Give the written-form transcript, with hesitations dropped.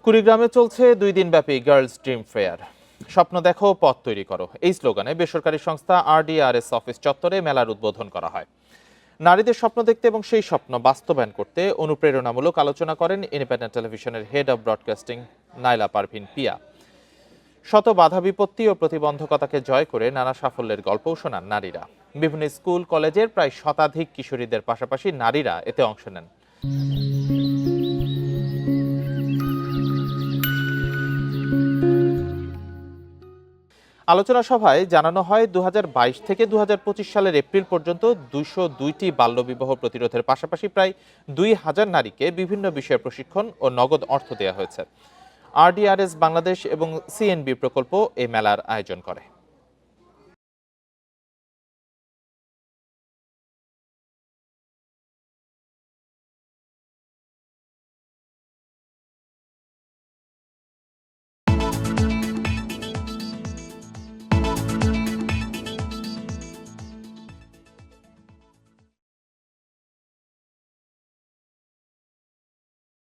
কুড়িগ্রামে চলছে 2 দিনব্যাপী girls dream fair. স্বপ্ন দেখো, পথ তৈরি করো, এই স্লোগানে বেসরকারি সংস্থা RDRS অফিস চত্বরে মেলার উদ্বোধন করা হয়। নারীদের স্বপ্ন দেখতে এবং সেই স্বপ্ন বাস্তবায়ন করতে অনুপ্রেরণামূলক আলোচনা করেন ইন্ডিপেন্ডেন্ট টেলিভিশনের head of broadcasting Naila Parvin Pia. শত বাধা বিপত্তি ও প্রতিবন্ধকতাকে জয় করে নানা সাফল্যের গল্পও শোনান নারীরা। বিভিন্ন স্কুল কলেজের প্রায় শতাধিক কিশোরীদের পাশাপাশি নারীরা এতে অংশ নেন। আলোচনা সভায় জানানো হয় 2022 থেকে 2025 সালের এপ্রিল পর্যন্ত 202টি বাল্যবিবাহ প্রতিরোধের পাশাপাশি প্রায় 2000 নারীকে বিভিন্ন বিষয়ে প্রশিক্ষণ ও নগদ অর্থ দেওয়া হয়েছে। RDRS বাংলাদেশ এবং CNB প্রকল্প এই মেলার আয়োজন করে।